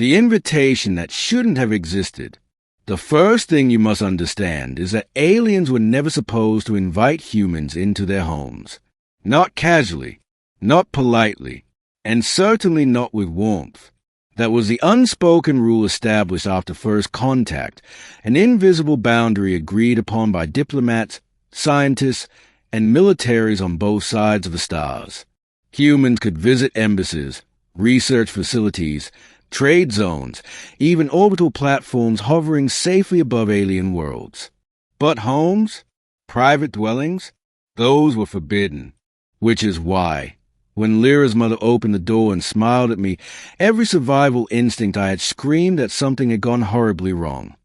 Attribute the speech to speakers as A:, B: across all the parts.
A: The invitation that shouldn't have existed. The first thing you must understand is that aliens were never supposed to invite humans into their homes. Not casually, not politely, and certainly not with warmth. That was the unspoken rule established after first contact, an invisible boundary agreed upon by diplomats, scientists, and militaries on both sides of the stars. Humans could visit embassies, research facilities, trade zones, even orbital platforms hovering safely above alien worlds. But homes, private dwellings, those were forbidden. Which is why, when Lyra's mother opened the door and smiled at me, every survival instinct I had screamed that something had gone horribly wrong.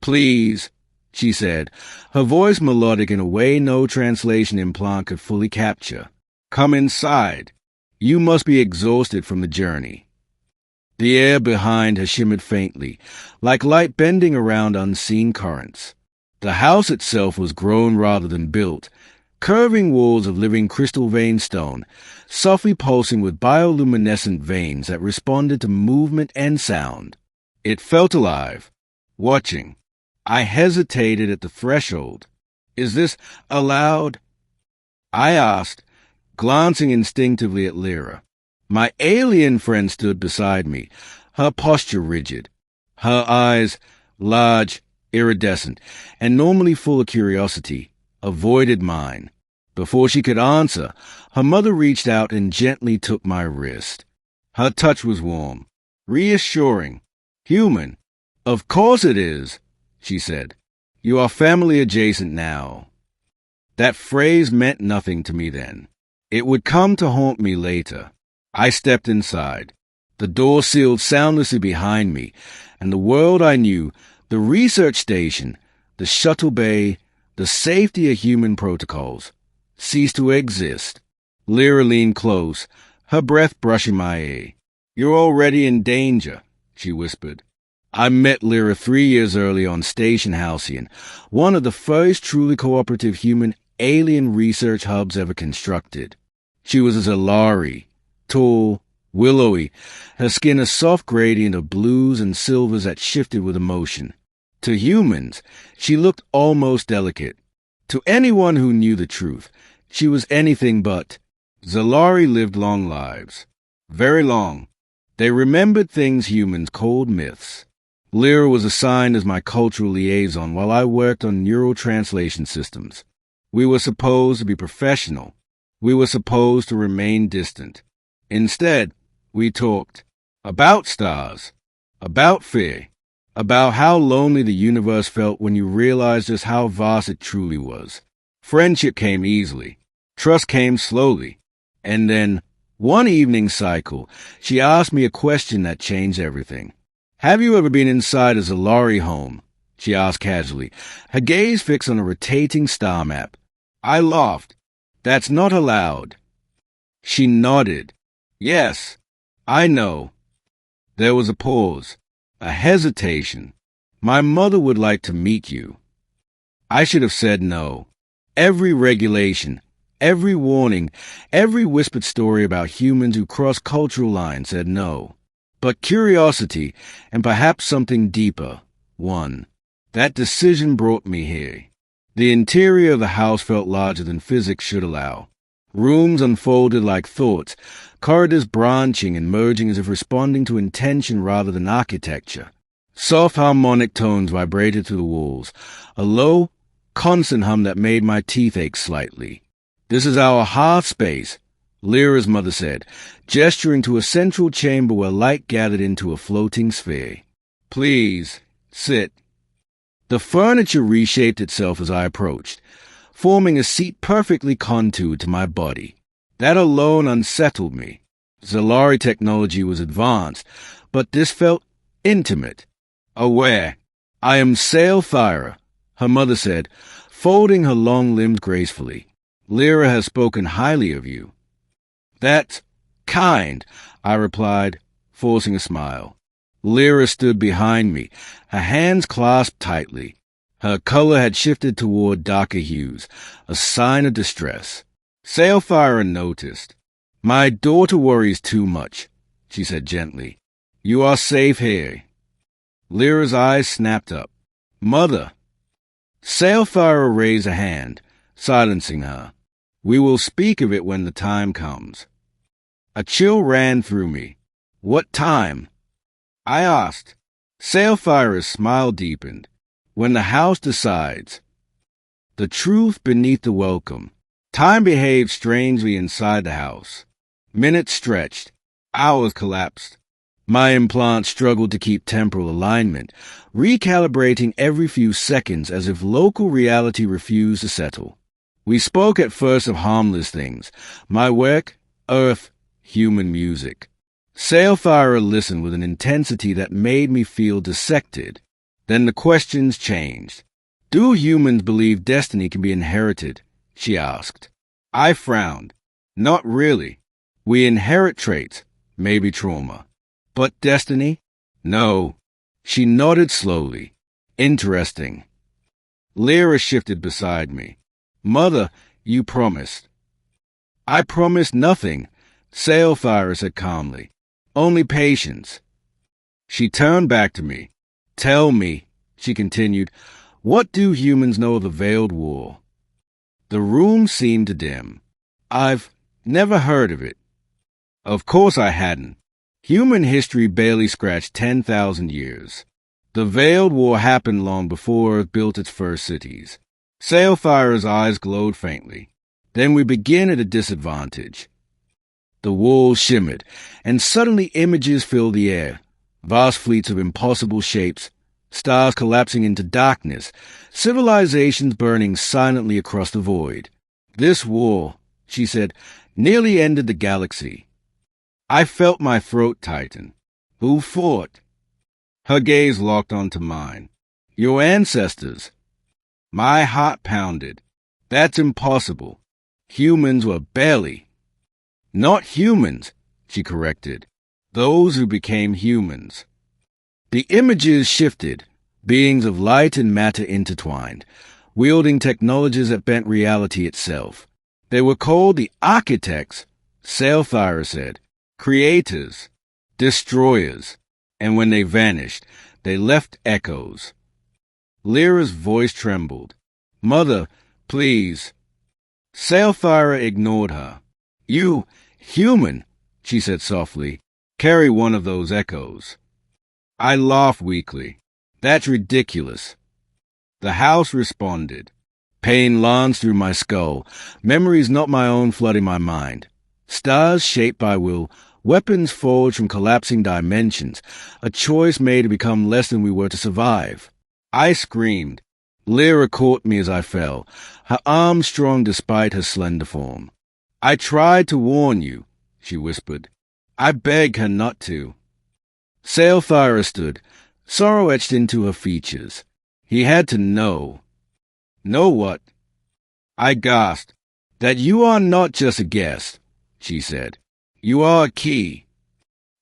A: "Please," she said, her voice melodic in a way no translation implant could fully capture. "Come inside. You must be exhausted from the journey." The air behind her shimmered faintly, like light bending around unseen currents. The house itself was grown rather than built, curving walls of living crystal vein stone, softly pulsing with bioluminescent veins that responded to movement and sound. It felt alive, watching. I hesitated at the threshold. "Is this allowed?" I asked, glancing instinctively at Lyra. My alien friend stood beside me, her posture rigid, her eyes large, iridescent, and normally full of curiosity, avoided mine. Before she could answer, her mother reached out and gently took my wrist. Her touch was warm, reassuring, human. "Of course it is," she said. "You are family adjacent now." That phrase meant nothing to me then. It would come to haunt me later. I stepped inside. The door sealed soundlessly behind me, and the world I knew, the research station, the shuttle bay, the safety of human protocols, ceased to exist. Lyra leaned close, her breath brushing my ear. "You're already in danger," she whispered. I met Lyra 3 years early on Station Halcyon, one of the first truly cooperative human-alien research hubs ever constructed. She was a Zalari, tall, willowy, her skin a soft gradient of blues and silvers that shifted with emotion. To humans, she looked almost delicate. To anyone who knew the truth, she was anything but. Zalari lived long lives. Very long. They remembered things humans called myths. Lyra was assigned as my cultural liaison while I worked on neural translation systems. We were supposed to be professional. We were supposed to remain distant. Instead, we talked about stars, about fear, about how lonely the universe felt when you realized just how vast it truly was. Friendship came easily. Trust came slowly. And then, one evening cycle, she asked me a question that changed everything. "Have you ever been inside a Zalari home?" she asked casually, her gaze fixed on a rotating star map. I laughed. "That's not allowed." She nodded. "Yes, I know." There was a pause, a hesitation. "My mother would like to meet you." I should have said no. Every regulation, every warning, every whispered story about humans who cross cultural lines said no. But curiosity, and perhaps something deeper, won. That decision brought me here. The interior of the house felt larger than physics should allow. Rooms unfolded like thoughts, corridors branching and merging as if responding to intention rather than architecture. Soft harmonic tones vibrated through the walls, a low, constant hum that made my teeth ache slightly. "This is our hearth space," Lyra's mother said, gesturing to a central chamber where light gathered into a floating sphere. "Please, sit." The furniture reshaped itself as I approached, forming a seat perfectly contoured to my body. That alone unsettled me. Zalari technology was advanced, but this felt intimate. "Aware. I am Sail Thyra," her mother said, folding her long limbs gracefully. "Lyra has spoken highly of you." "That's kind," I replied, forcing a smile. Lyra stood behind me, her hands clasped tightly. Her color had shifted toward darker hues, a sign of distress. Sail Thyra noticed. "My daughter worries too much," she said gently. You are safe here. Lyra's eyes snapped up. Mother! Sailfarer raised a hand, silencing her. We will speak of it when the time comes. A chill ran through me. What time? I asked. Sailfarer's smile deepened. When the house decides. The truth beneath the welcome. Time behaved strangely inside the house. Minutes stretched. Hours collapsed. My implants struggled to keep temporal alignment, recalibrating every few seconds as if local reality refused to settle. We spoke at first of harmless things. My work, Earth, human music. Sailfarer listened with an intensity that made me feel dissected. Then the questions changed. Do humans believe destiny can be inherited? She asked. I frowned. Not really. We inherit traits, maybe trauma. But destiny? No. She nodded slowly. Interesting. Lyra shifted beside me. Mother, you promised. I promised nothing, Sailfarer said calmly. Only patience. She turned back to me. Tell me, she continued, what do humans know of the Veiled War? The room seemed to dim. I've never heard of it. Of course I hadn't. Human history barely scratched 10,000 years. The Veiled War happened long before Earth built its first cities. Sailfarer's eyes glowed faintly. Then we begin at a disadvantage. The walls shimmered, and suddenly images filled the air. Vast fleets of impossible shapes, stars collapsing into darkness, civilizations burning silently across the void. This war, she said, nearly ended the galaxy. I felt my throat tighten. Who fought? Her gaze locked onto mine. Your ancestors. My heart pounded. That's impossible. Humans were barely. Not humans, she corrected. Those who became humans. The images shifted, beings of light and matter intertwined, wielding technologies that bent reality itself. They were called the architects, Sailfarer said, creators, destroyers, and when they vanished, they left echoes. Lyra's voice trembled. Mother, please. Sailfarer ignored her. You, human, she said softly, carry one of those echoes. I laughed weakly. That's ridiculous. The house responded. Pain lunged through my skull, memories not my own flooding my mind. Stars shaped by will, weapons forged from collapsing dimensions, a choice made to become less than we were to survive. I screamed. Lyra caught me as I fell, her arms strong despite her slender form. I tried to warn you, she whispered. I begged her not to. Sailfarer stood, sorrow etched into her features. He had to know. Know what? I gasped. That you are not just a guest, she said. You are a key.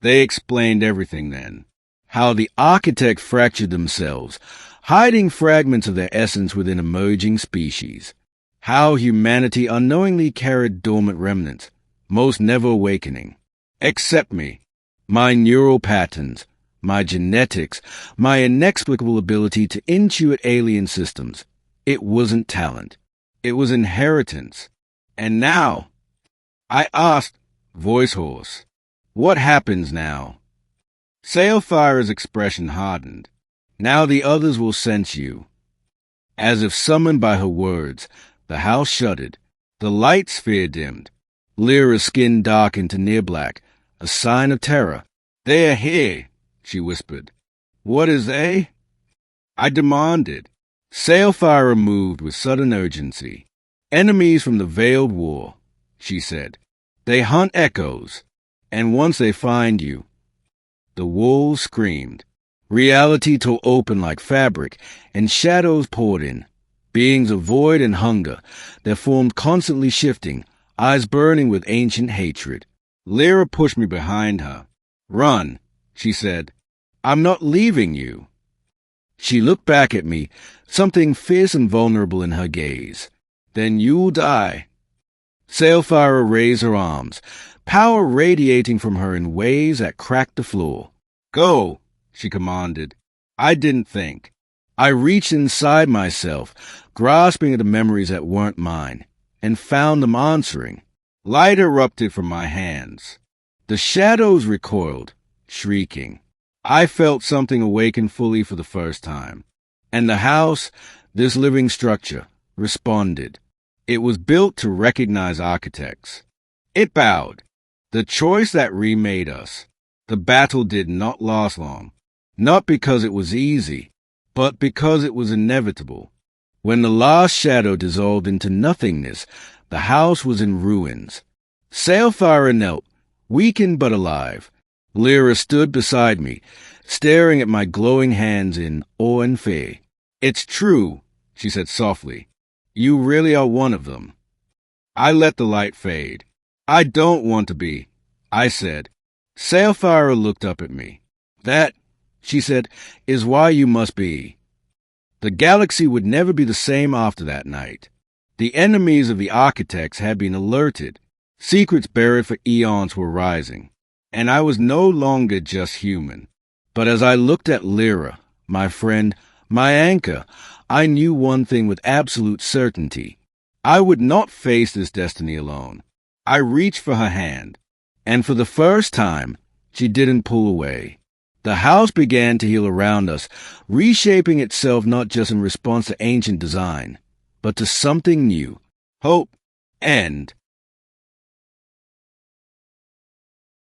A: They explained everything then. How the architect fractured themselves, hiding fragments of their essence within emerging species. How humanity unknowingly carried dormant remnants, most never awakening. Except me. My neural patterns, my genetics, my inexplicable ability to intuit alien systems. It wasn't talent. It was inheritance. And now, I asked, voice hoarse, what happens now? Sailfarer's expression hardened. Now the others will sense you. As if summoned by her words, the house shuddered. The light sphere dimmed. Lyra's skin darkened to near black, a sign of terror. They are here, she whispered. What is they? I demanded. Sailfarer moved with sudden urgency. Enemies from the Veiled War, she said. They hunt echoes, and once they find you. The wolves screamed. Reality tore open like fabric, and shadows poured in. Beings of void and hunger, their forms constantly shifting, eyes burning with ancient hatred. Lyra pushed me behind her. Run, she said. I'm not leaving you. She looked back at me, something fierce and vulnerable in her gaze. Then you'll die. Sailfarer raised her arms, power radiating from her in waves that cracked the floor. Go, she commanded. I didn't think. I reached inside myself, grasping at the memories that weren't mine, and found them answering. Light erupted from my hands. The shadows recoiled, shrieking. I felt something awaken fully for the first time. And the house, this living structure, responded. It was built to recognize architects. It bowed. The choice that remade us. The battle did not last long. Not because it was easy, but because it was inevitable. When the last shadow dissolved into nothingness, the house was in ruins. Sailfire knelt, weakened but alive. Lyra stood beside me, staring at my glowing hands in awe and fear. It's true, she said softly. You really are one of them. I let the light fade. I don't want to be, I said. Sailfire looked up at me. That, she said, is why you must be. The galaxy would never be the same after that night. The enemies of the architects had been alerted. Secrets buried for eons were rising. And I was no longer just human. But as I looked at Lyra, my friend, my anchor, I knew one thing with absolute certainty. I would not face this destiny alone. I reached for her hand, and for the first time, she didn't pull away. The house began to heal around us, reshaping itself not just in response to ancient design, but to something new, hope, and